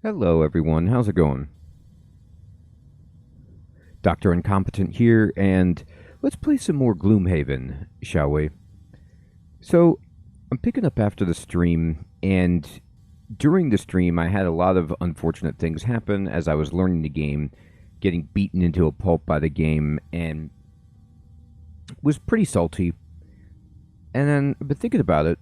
Hello everyone, how's it going? Dr. Incompetent here, and let's play some more Gloomhaven, shall we? So, I'm picking up after the stream, and during the stream I had a lot of unfortunate things happen as I was learning the game, getting beaten into a pulp by the game, and was pretty salty. And then I've been thinking about it.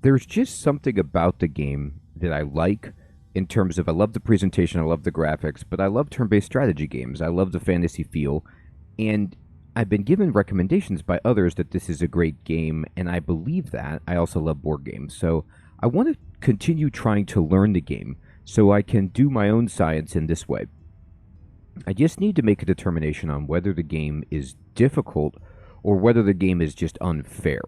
There's just something about the game that I like in terms of I love the presentation, I love the graphics, but I love turn-based strategy games. I love the fantasy feel, and I've been given recommendations by others that this is a great game, and I believe that. I also love board games, so I want to continue trying to learn the game so I can do my own science in this way. I just need to make a determination on whether the game is difficult or whether the game is just unfair.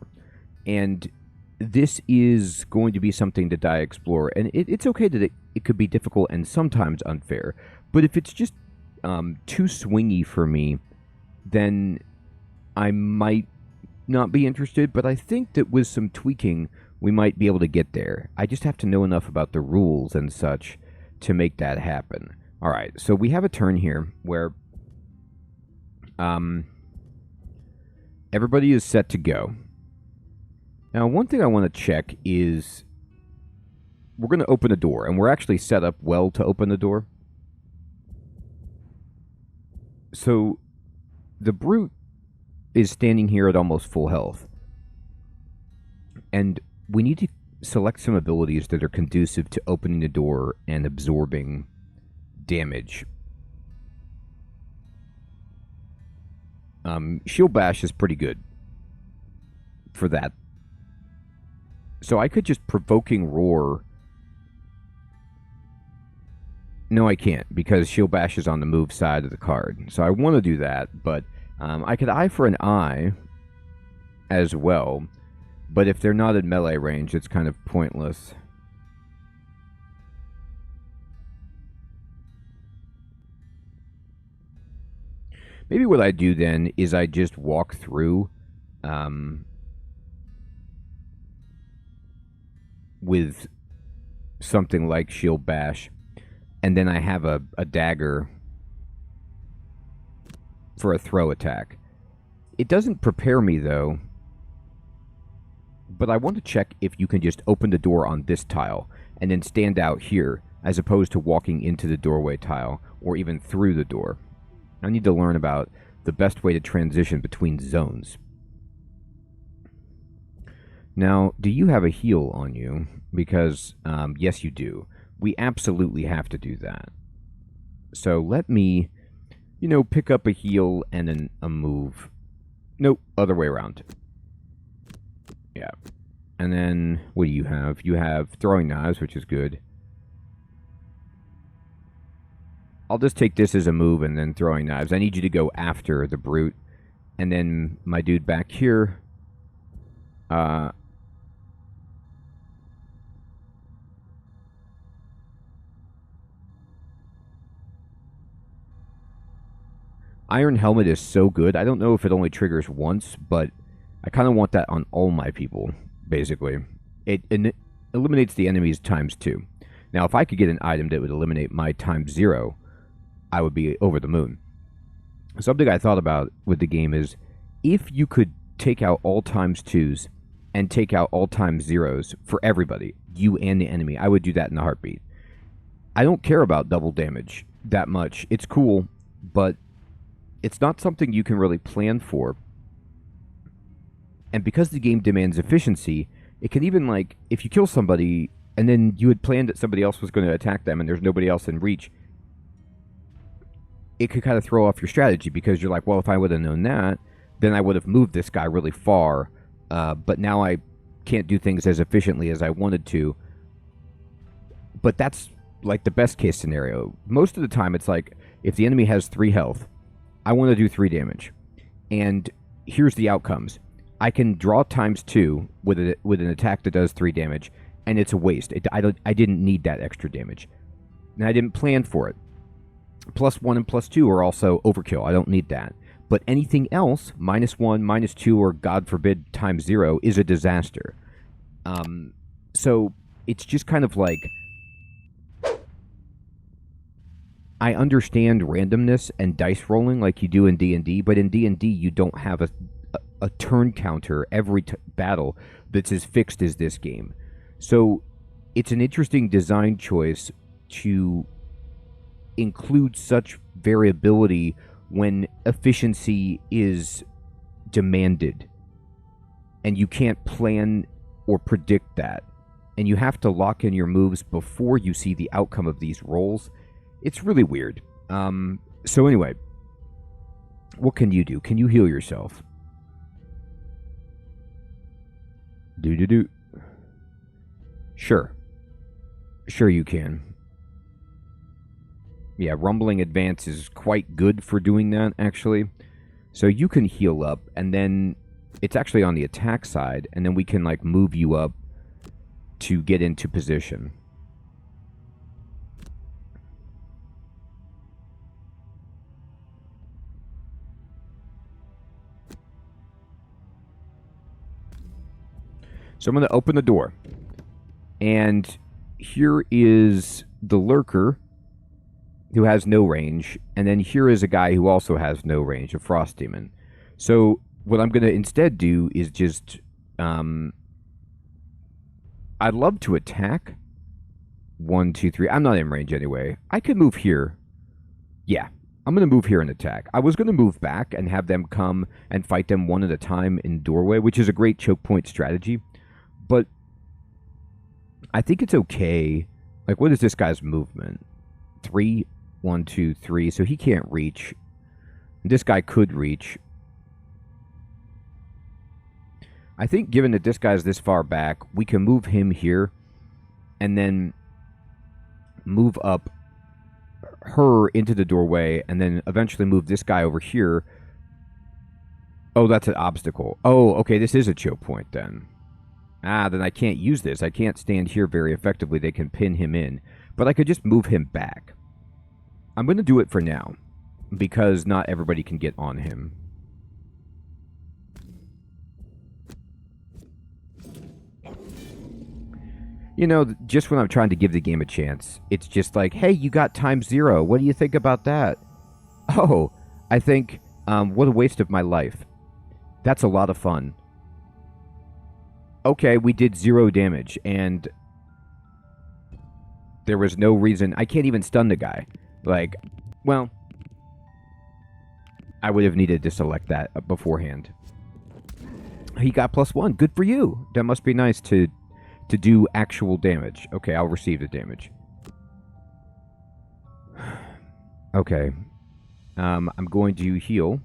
And this is going to be something that I explore, and it's okay that it could be difficult and sometimes unfair, but if it's just too swingy for me, then I might not be interested, but I think that with some tweaking, we might be able to get there. I just have to know enough about the rules and such to make that happen. Alright, so we have a turn here where everybody is set to go. Now, one thing I want to check is we're going to open a door, and we're actually set up well to open the door. So the brute is standing here at almost full health, and we need to select some abilities that are conducive to opening the door and absorbing damage. Shield Bash is pretty good for that. So I could just Provoking Roar. No, I can't, because Shield Bash is on the move side of the card. So I want to do that, but I could Eye for an Eye as well. But if they're not in melee range, it's kind of pointless. Maybe what I do then is I just walk through with something like Shield Bash, and then I have a dagger for a throw attack. It doesn't prepare me, though, but I want to check if you can just open the door on this tile and then stand out here, as opposed to walking into the doorway tile, or even through the door. I need to learn about the best way to transition between zones. Now, do you have a heal on you? Because, yes, you do. We absolutely have to do that. So let me, pick up a heal and then a move. Nope, other way around. Yeah. And then, what do you have? You have Throwing Knives, which is good. I'll just take this as a move and then Throwing Knives. I need you to go after the brute. And then my dude back here. Iron Helmet is so good. I don't know if it only triggers once, but I kind of want that on all my people, basically. It eliminates the enemies ×2. Now, if I could get an item that would eliminate my ×0, I would be over the moon. Something I thought about with the game is, if you could take out all ×2s and take out all ×0s for everybody, you and the enemy, I would do that in a heartbeat. I don't care about double damage that much. It's cool, but it's not something you can really plan for. And because the game demands efficiency, it can even, if you kill somebody and then you had planned that somebody else was going to attack them and there's nobody else in reach, it could kind of throw off your strategy, because you're like, well, if I would have known that, then I would have moved this guy really far, but now I can't do things as efficiently as I wanted to. But that's, the best case scenario. Most of the time, it's if the enemy has 3 health, I want to do 3 damage. And here's the outcomes. I can draw ×2 with an attack that does 3 damage, and it's a waste. I didn't need that extra damage. And I didn't plan for it. +1 and +2 are also overkill. I don't need that. But anything else, -1, -2, or God forbid ×0, is a disaster. So it's just kind of I understand randomness and dice rolling like you do in D&D, but in D&D you don't have a turn counter every battle that's as fixed as this game. So it's an interesting design choice to include such variability when efficiency is demanded. And you can't plan or predict that. And you have to lock in your moves before you see the outcome of these rolls. It's really weird. So anyway, what can you do? Can you heal yourself? Do. Sure. Sure you can. Yeah, Rumbling Advance is quite good for doing that, actually. So you can heal up, and then it's actually on the attack side, and then we can, like, move you up to get into position. So I'm going to open the door. And here is the lurker who has no range. And then here is a guy who also has no range, a frost demon. So what I'm going to instead do is just... I'd love to attack. 1, 2, 3. I'm not in range anyway. I could move here. Yeah, I'm going to move here and attack. I was going to move back and have them come and fight them one at a time in doorway, which is a great choke point strategy. But I think it's okay. Like, what is this guy's movement? 3, 1, 2, 3. So he can't reach. This guy could reach. I think given that this guy's this far back, we can move him here and then move up her into the doorway and then eventually move this guy over here. Oh, that's an obstacle. Oh, okay, this is a choke point then. Then I can't use this. I can't stand here very effectively. They can pin him in. But I could just move him back. I'm going to do it for now because not everybody can get on him. You know, just when I'm trying to give the game a chance, it's just like, hey, you got ×0. What do you think about that? Oh, I think, what a waste of my life. That's a lot of fun. Okay, we did 0 damage, and there was no reason. I can't even stun the guy. Like, well, I would have needed to select that beforehand. He got +1. Good for you. That must be nice to do actual damage. Okay, I'll receive the damage. Okay. I'm going to heal.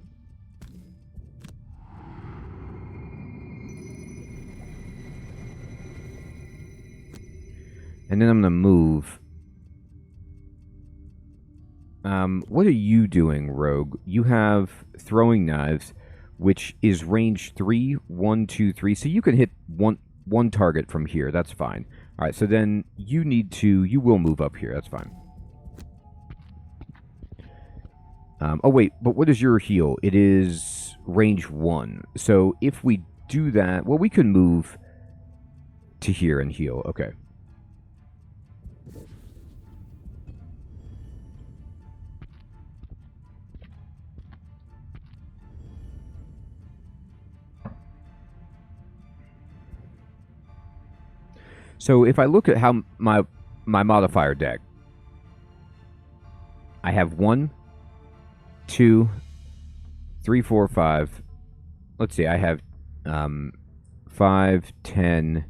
And then I'm going to move. What are you doing, Rogue? You have throwing knives, which is range 3, 1, 2, 3. So you can hit one target from here. That's fine. All right, so then you will move up here. That's fine. Oh, wait, but what is your heal? It is range 1. So if we do that, well, we can move to here and heal. Okay. So if I look at how my modifier deck, I have 1, 2, 3, 4, 5. Let's see, I have 5, 10,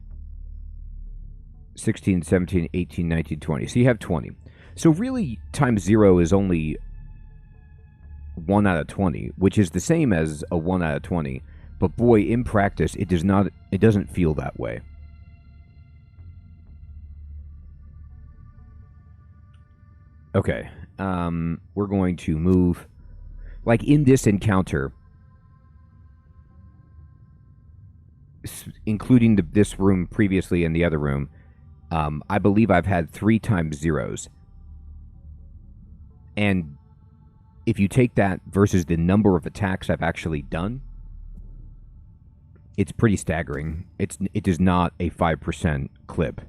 16, 17, 18, 19, 20. So you have 20. So really, ×0 is only 1 out of 20, which is the same as a 1 out of 20. But boy, in practice, it doesn't feel that way. Okay, we're going to move, like in this encounter, including this room previously and the other room, I believe I've had 3 ×0s. And if you take that versus the number of attacks I've actually done, it's pretty staggering. It is not a 5% clip.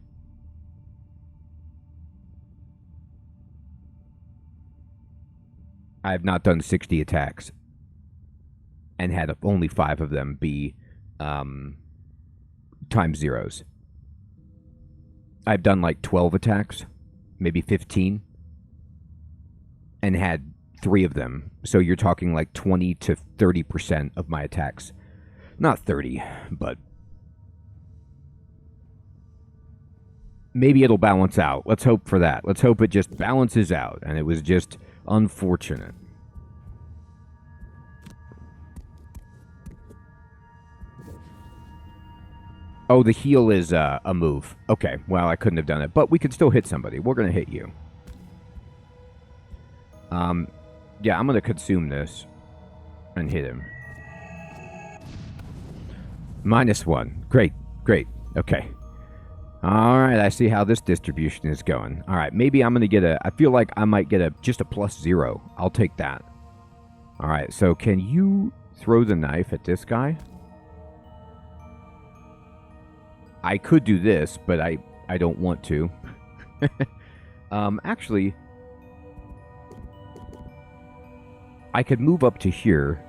I have not done 60 attacks and had only 5 of them be times zeros. I've done like 12 attacks, maybe 15, and had 3 of them. So you're talking like 20 to 30% of my attacks. Not 30, but maybe it'll balance out. Let's hope for that. Let's hope it just balances out, and it was just unfortunate. Oh, the heal is a move. Okay, well, I couldn't have done it, but we could still hit somebody. We're going to hit you. Yeah, I'm going to consume this and hit him. -1. Great, great. Okay. All right, I see how this distribution is going. All right, maybe I'm going to get I feel like I might get just a +0. I'll take that. All right, so can you throw the knife at this guy? I could do this, but I don't want to. Actually, I could move up to here.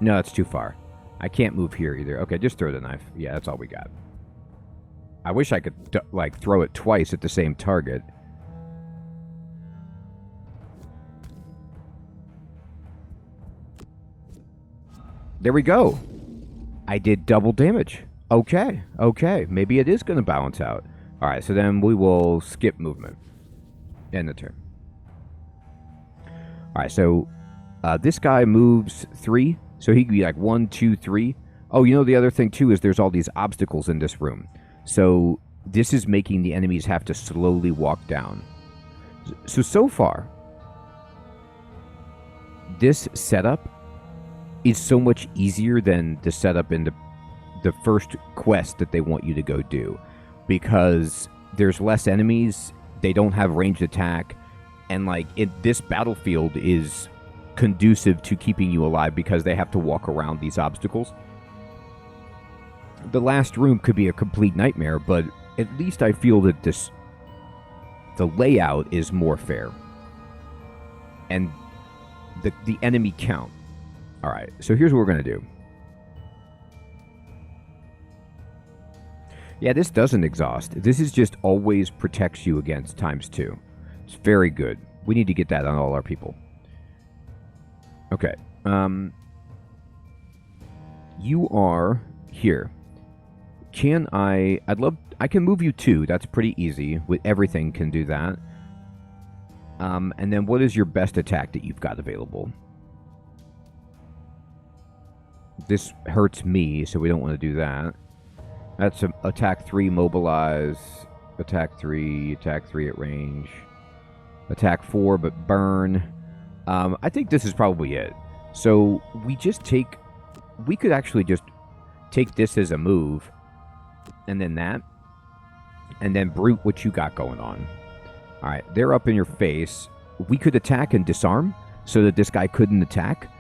No, it's too far. I can't move here either. Okay, just throw the knife. Yeah, that's all we got. I wish I could, like, throw it twice at the same target. There we go. I did double damage. Okay, okay. Maybe it is going to balance out. All right, so then we will skip movement. End the turn. All right, so this guy moves 3. So he could be like 1, 2, 3. Oh, you know, the other thing, too, is there's all these obstacles in this room. So this is making the enemies have to slowly walk down. So far, this setup is so much easier than the setup in the first quest that they want you to go do, because there's less enemies, they don't have ranged attack, and like this battlefield is conducive to keeping you alive because they have to walk around these obstacles. The last room could be a complete nightmare, but at least I feel that the layout is more fair, and the enemy count. All right, so here's what we're gonna do. Yeah, this doesn't exhaust. This is just always protects you against ×2. It's very good. We need to get that on all our people. Okay. You are here. I can move you 2. That's pretty easy. With everything can do that. And then what is your best attack that you've got available? This hurts me, so we don't want to do that. That's attack 3, mobilize. Attack 3 at range. Attack 4, but burn. I think this is probably it. So we could actually just take this as a move, and then that, and then brute what you got going on. All right, they're up in your face. We could attack and disarm so that this guy couldn't attack,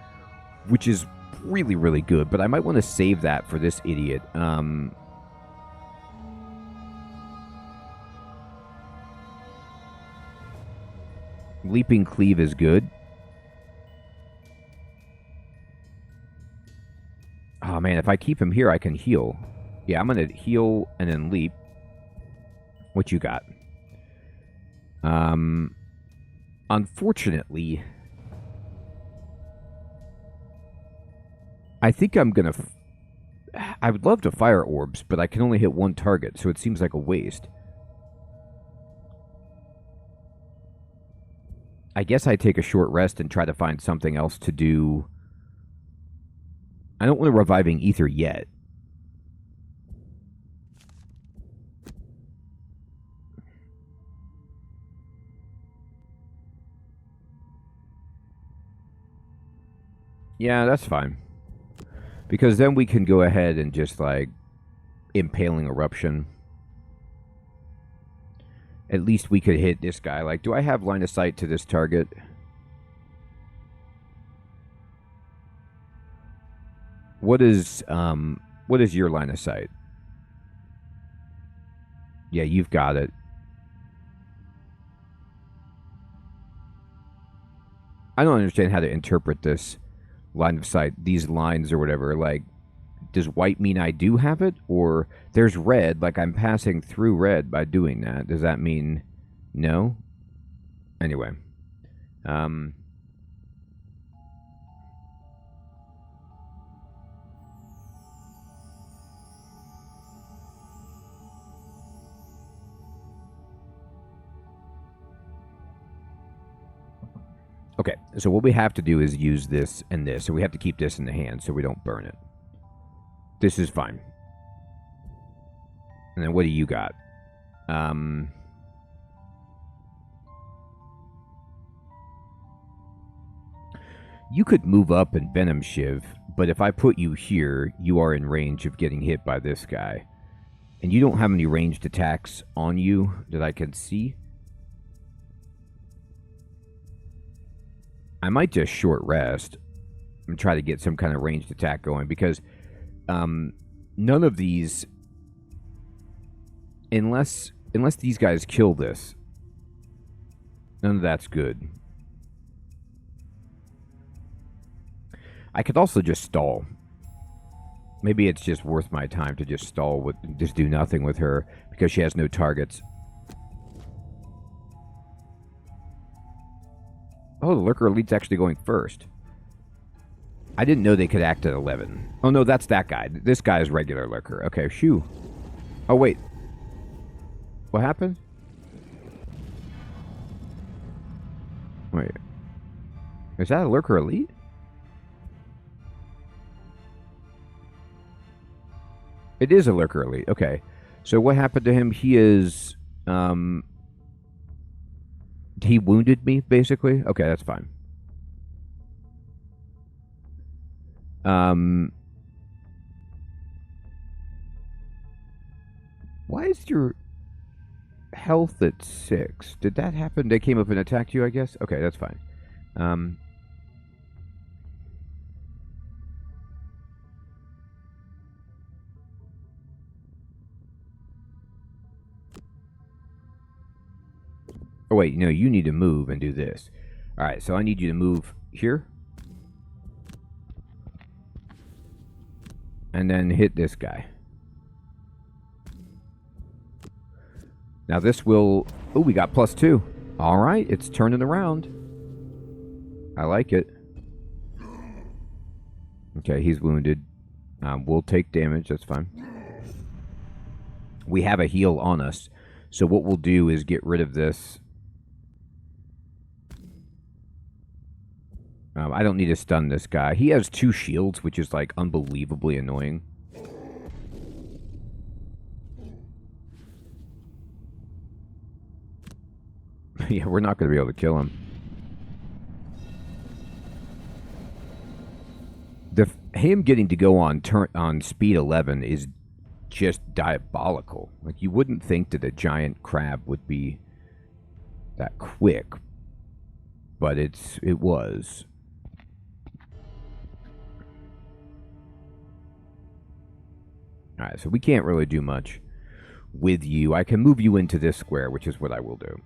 which is really, really good, but I might want to save that for this idiot. Leaping Cleave is good. Oh, man, if I keep him here, I can heal. Yeah, I'm going to heal and then leap. What you got? Unfortunately, I think I'm going to... I would love to fire orbs, but I can only hit 1 target, so it seems like a waste. I guess I take a short rest and try to find something else to do. I don't want to reviving ether yet. Yeah, that's fine. Because then we can go ahead and just, like, impaling eruption. At least we could hit this guy. Like, do I have line of sight to this target? What is your line of sight? Yeah, you've got it. I don't understand how to interpret this line of sight, these lines or whatever. Like, does white mean I do have it? Or there's red, like I'm passing through red by doing that. Does that mean no? Anyway. Okay, so what we have to do is use this and this. So we have to keep this in the hand so we don't burn it. This is fine. And then what do you got? You could move up and Venom Shiv, but if I put you here, you are in range of getting hit by this guy. And you don't have any ranged attacks on you that I can see. I might just short rest and try to get some kind of ranged attack going, because none of these, unless these guys kill this, none of that's good. I could also just stall. Maybe it's just worth my time to just stall with, just do nothing with her because she has no targets. Oh, the Lurker Elite's actually going first. I didn't know they could act at 11. Oh, no, that's that guy. This guy is regular Lurker. Okay, shoo. Oh, wait. What happened? Wait. Is that a Lurker Elite? It is a Lurker Elite. Okay. So what happened to him? He is... he wounded me, basically? Okay, that's fine. Why is your health at 6? Did that happen? They came up and attacked you, I guess? Okay, that's fine. Oh, wait, no, you need to move and do this. Alright, so I need you to move here. And then hit this guy. Now this will... Oh, we got +2. Alright, it's turning around. I like it. Okay, he's wounded. We'll take damage, that's fine. We have a heal on us. So what we'll do is get rid of this... I don't need to stun this guy. He has 2 shields, which is, like, unbelievably annoying. Yeah, we're not going to be able to kill him. Him getting to go on speed 11 is just diabolical. Like, you wouldn't think that a giant crab would be that quick, but it was. Alright, so we can't really do much with you. I can move you into this square, which is what I will do.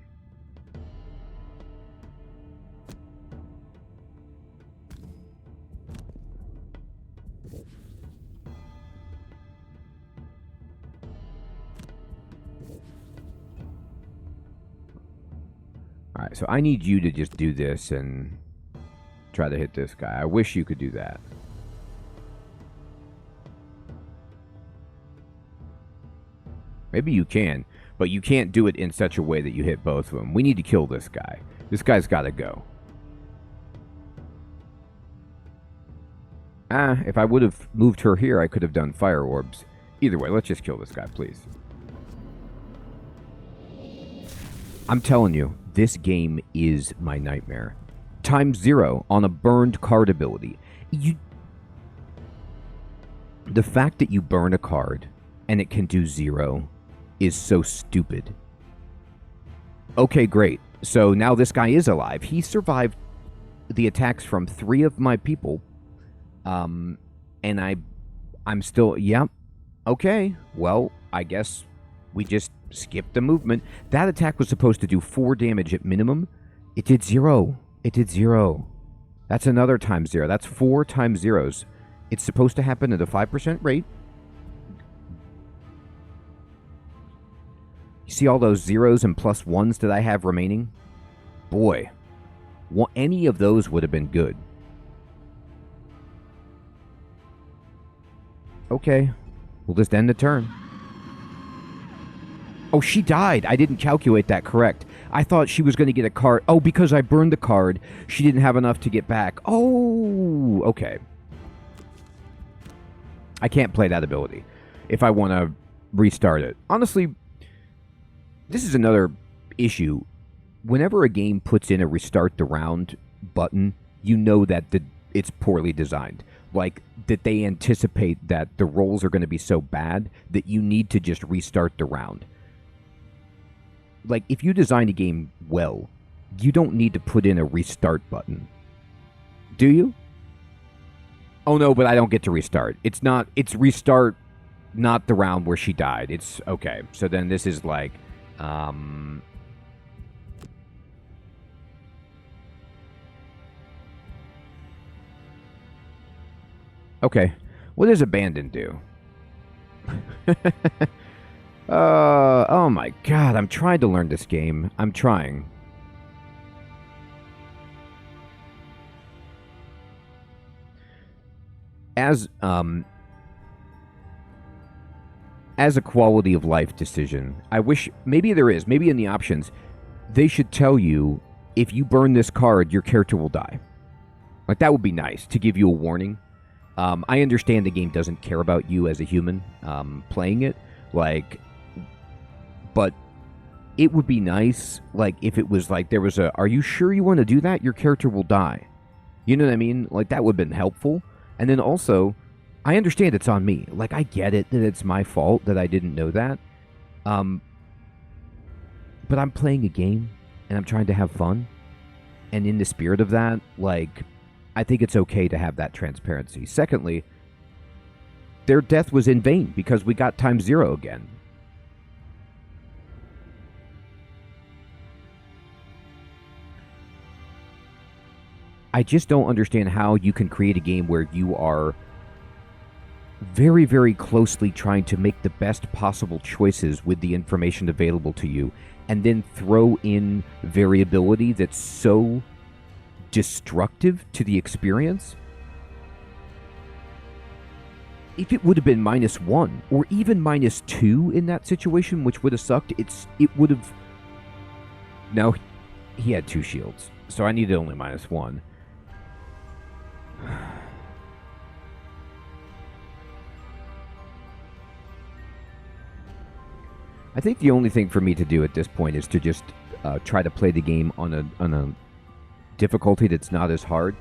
Alright, so I need you to just do this and try to hit this guy. I wish you could do that. Maybe you can, but you can't do it in such a way that you hit both of them. We need to kill this guy. This guy's got to go. If I would have moved her here, I could have done fire orbs. Either way, let's just kill this guy, please. I'm telling you, this game is my nightmare. ×0 on a burned card ability. The fact that you burn a card and it can do 0 is so stupid. Okay, great. So now this guy is alive. He survived the attacks from 3 of my people. And I'm still... Yep. Okay. Well, I guess we just skipped the movement. That attack was supposed to do 4 damage at minimum. It did 0. It did 0. That's another times 0. That's 4 times zeros. It's supposed to happen at a 5% rate. You see all those zeros and plus ones that I have remaining? Boy, any of those would have been good. Okay, we'll just end the turn. Oh, she died. I didn't calculate that correct. I thought she was going to get a card. Oh, because I burned the card, she didn't have enough to get back. Oh, okay. I can't play that ability if I want to restart it. Honestly, this is another issue. Whenever a game puts in a restart the round button, you know that it's poorly designed. Like, that they anticipate that the rolls are going to be so bad that you need to just restart the round. Like, if you design a game well, you don't need to put in a restart button. Do you? Oh no, but I don't get to restart. It's restart, not the round where she died. It's, okay. So then this is like, okay. What does abandon do? Oh my god, I'm trying to learn this game. I'm trying. As a quality of life decision, I wish, maybe there is, maybe in the options, they should tell you, if you burn this card, your character will die. Like, that would be nice, to give you a warning. I understand the game doesn't care about you as a human playing it, like, but it would be nice, like, if it was like, there was a, are you sure you want to do that? Your character will die. You know what I mean? Like, that would have been helpful. And then also, I understand it's on me. Like, I get it that it's my fault that I didn't know that. But I'm playing a game, and I'm trying to have fun. And in the spirit of that, like, I think it's okay to have that transparency. Secondly, their death was in vain because we got times 0 again. I just don't understand how you can create a game where you are very, very closely trying to make the best possible choices with the information available to you, and then throw in variability that's so destructive to the experience. If it would have been -1 or even -2 in that situation, which would have sucked, it would have... No, he had 2 shields, so I needed only -1. I think the only thing for me to do at this point is to just try to play the game on a difficulty that's not as hard.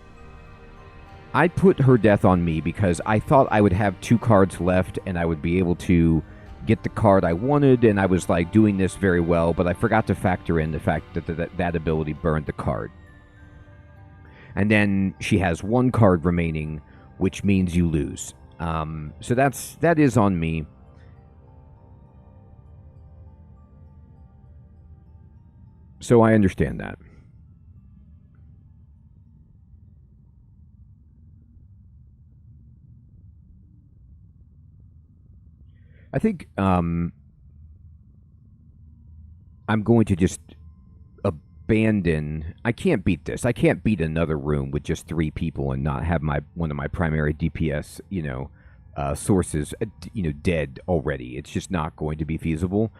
I put her death on me because I thought I would have 2 cards left and I would be able to get the card I wanted, and I was like doing this very well, but I forgot to factor in the fact that that ability burned the card. And then she has 1 card remaining, which means you lose. So that is on me. So I understand that. I think I'm going to just abandon. I can't beat this. I can't beat another room with just 3 people and not have one of my primary DPS, sources, dead already. It's just not going to be feasible.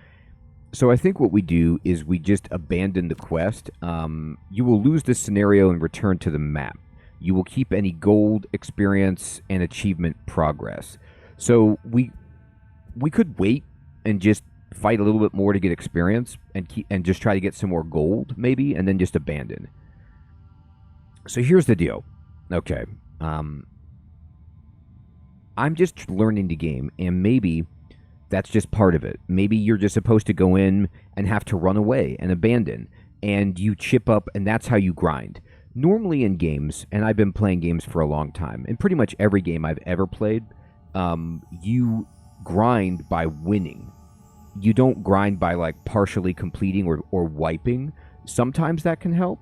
So I think what we do is we just abandon the quest. You will lose this scenario and return to the map. You will keep any gold, experience, and achievement progress. So we could wait and just fight a little bit more to get experience and just try to get some more gold, maybe, and then just abandon. So here's the deal. Okay. I'm just learning the game, and maybe that's just part of it. Maybe you're just supposed to go in and have to run away and abandon, and you chip up, and that's how you grind. Normally in games, and I've been playing games for a long time, in pretty much every game I've ever played, you grind by winning. You don't grind by like partially completing or wiping. Sometimes that can help.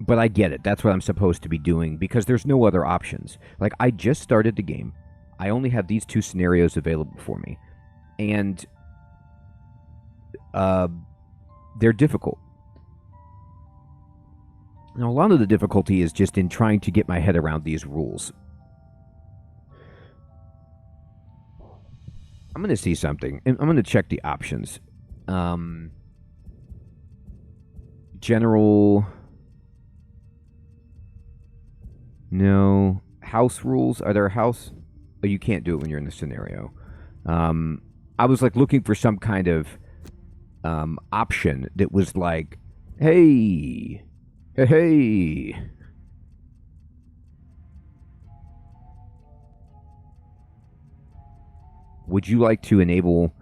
But I get it. That's what I'm supposed to be doing because there's no other options. Like, I just started the game. I only have these two scenarios available for me. And they're difficult. Now, a lot of the difficulty is just in trying to get my head around these rules. I'm going to see something. I'm going to check the options. General... No. House rules? Are there house? Oh, you can't do it when you're in the scenario. I was like looking for some kind of option that was like, hey, hey. Would you like to enable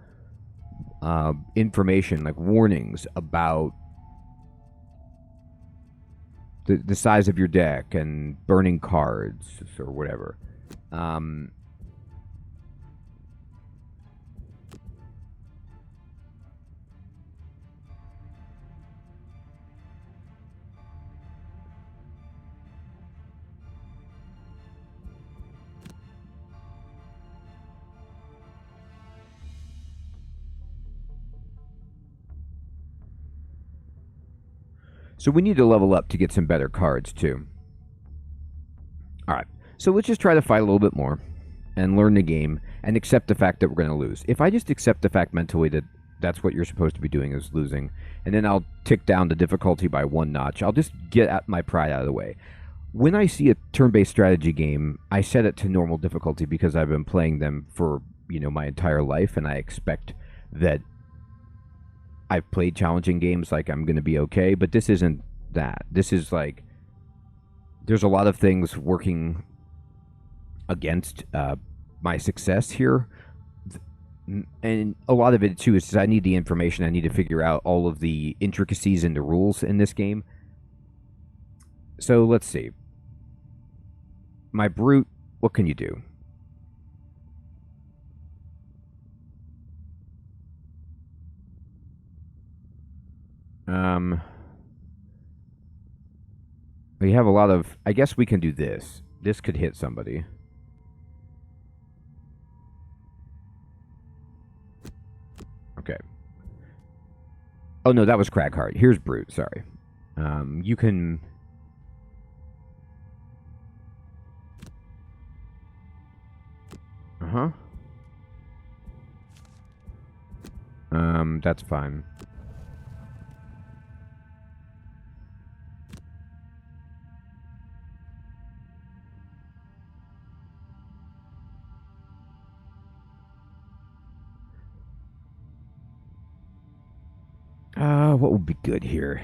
information like warnings about the size of your deck and burning cards or whatever? So we need to level up to get some better cards, too. Alright, so let's just try to fight a little bit more and learn the game and accept the fact that we're going to lose. If I just accept the fact mentally that that's what you're supposed to be doing is losing, and then I'll tick down the difficulty by one notch, I'll just get my pride out of the way. When I see a turn-based strategy game, I set it to normal difficulty because I've been playing them for, my entire life, and I expect that I've played challenging games, like I'm going to be okay, but this isn't that. This is like, there's a lot of things working against my success here. And a lot of it, too, is I need the information. I need to figure out all of the intricacies in the rules in this game. So, let's see. My Brute, what can you do? We have a lot of... I guess we can do this. This could hit somebody. Okay. Oh, no, that was Cragheart. Here's Brute, sorry. You can... Uh-huh. That's fine. What would be good here?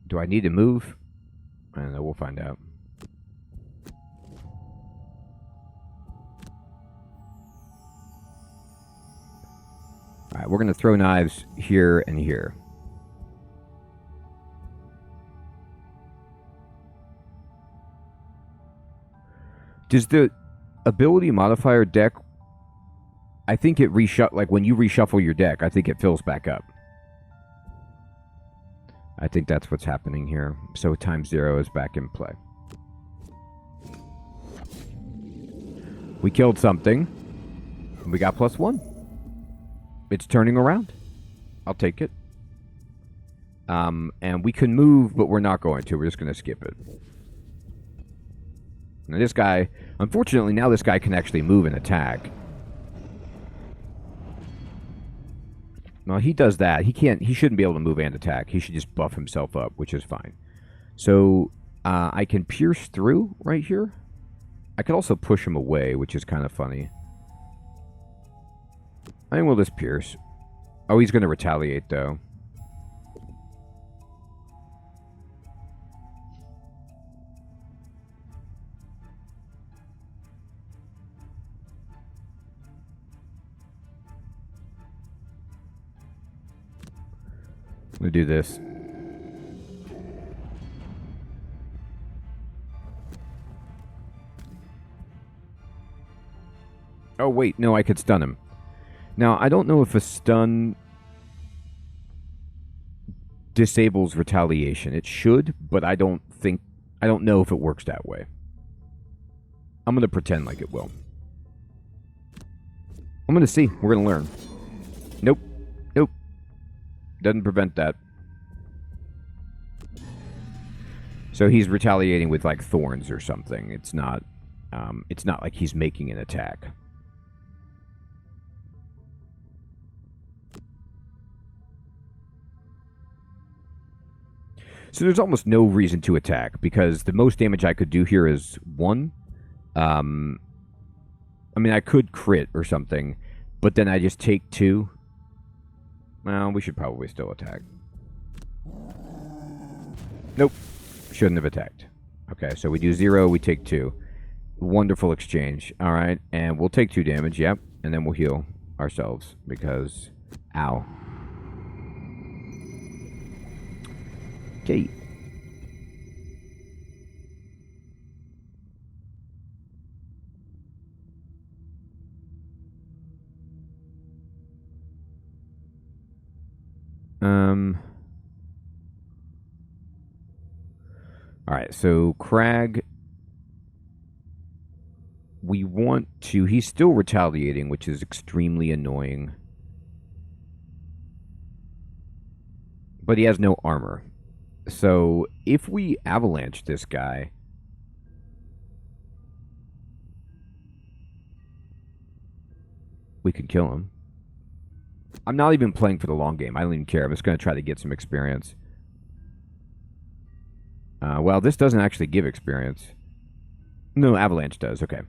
Do I need to move? I don't know, we'll find out. Alright, we're going to throw knives here and here. Does the ability modifier deck... I think it like when you reshuffle your deck, I think it fills back up. I think that's what's happening here. So ×0 is back in play. We killed something. And we got +1. It's turning around. I'll take it. And we can move, but we're not going to. We're just going to skip it. Now this guy... Unfortunately, now this guy can actually move and attack. No, he does that. He can't. He shouldn't be able to move and attack. He should just buff himself up, which is fine. So I can pierce through right here. I could also push him away, which is kind of funny. I think we'll just pierce. Oh, he's going to retaliate, though. I'm going to do this. Oh, wait. No, I could stun him. Now, I don't know if a stun disables retaliation. It should, but I don't know if it works that way. I'm going to pretend like it will. I'm going to see. We're going to learn. Nope. Nope. Doesn't prevent that. So he's retaliating with like thorns or something. It's not like he's making an attack. So there's almost no reason to attack because the most damage I could do here is 1. I mean, I could crit or something, but then I just take 2. Well, we should probably still attack. Nope. Shouldn't have attacked. Okay, so we do 0, we take 2. Wonderful exchange. All right, and we'll take 2 damage, yep, and then we'll heal ourselves because... Ow. Okay. All right, so Crag, we want to... He's still retaliating, which is extremely annoying. But he has no armor. So if we avalanche this guy... we can kill him. I'm not even playing for the long game. I don't even care. I'm just going to try to get some experience. Well, this doesn't actually give experience. No, Avalanche does. Okay.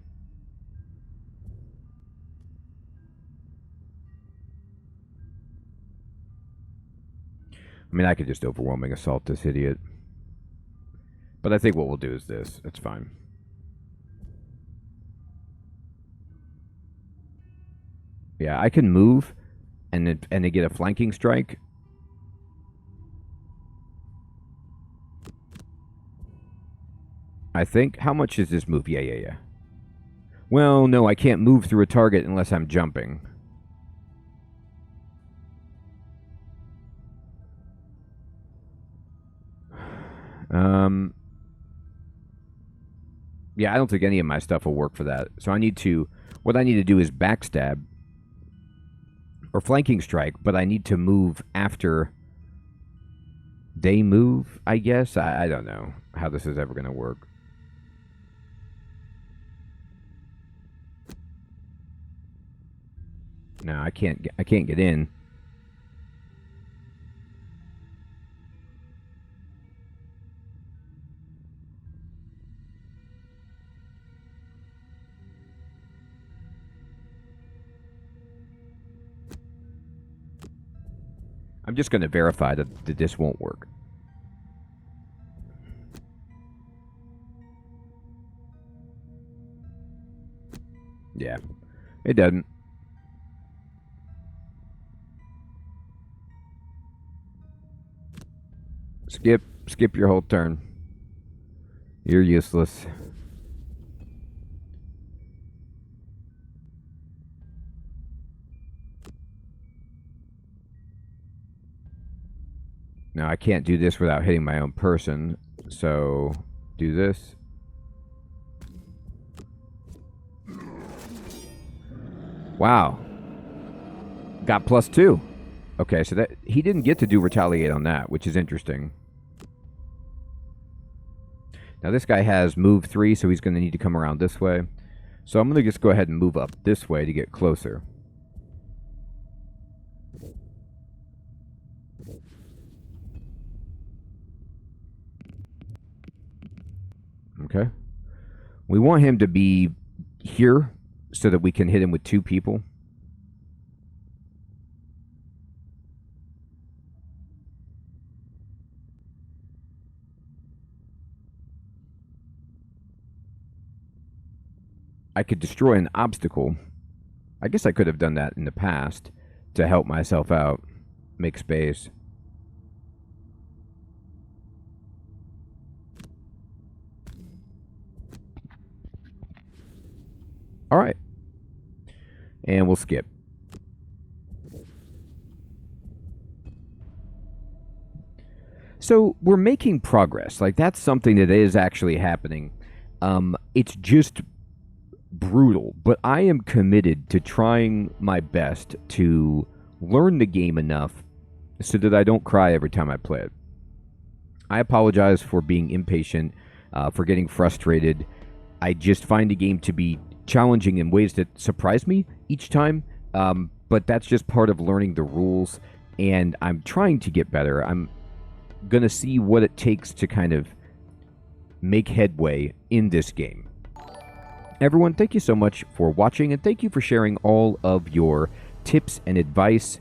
I mean, I could just overwhelming assault this idiot. But I think what we'll do is this. That's fine. Yeah, I can move and they get a flanking strike. I think. How much is this move? Yeah. Well, no, I can't move through a target unless I'm jumping. Yeah, I don't think any of my stuff will work for that. So I need to... What I need to do is backstab. Or flanking strike, but I need to move after they move, I guess. I don't know how this is ever going to work. No, I can't get in. I'm just going to verify that this won't work. Yeah, it doesn't. Skip your whole turn. You're useless. Now, I can't do this without hitting my own person, so do this. Wow. Got +2. Okay, so that he didn't get to do retaliate on that, which is interesting. Now, this guy has move 3, so he's going to need to come around this way. So I'm going to just go ahead and move up this way to get closer. Okay. We want him to be here so that we can hit him with 2 people. I could destroy an obstacle. I guess I could have done that in the past to help myself out, make space. All right. And we'll skip. So we're making progress. Like, that's something that is actually happening. It's just brutal, but I am committed to trying my best to learn the game enough so that I don't cry every time I play it. I apologize for being impatient, for getting frustrated. I just find the game to be challenging in ways that surprise me each time, but that's just part of learning the rules, and I'm trying to get better. I'm going to see what it takes to kind of make headway in this game. Everyone, thank you so much for watching, and thank you for sharing all of your tips and advice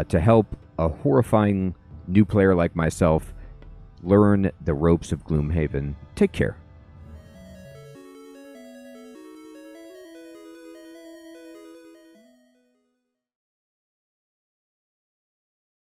to help a horrifying new player like myself learn the ropes of Gloomhaven. Take care.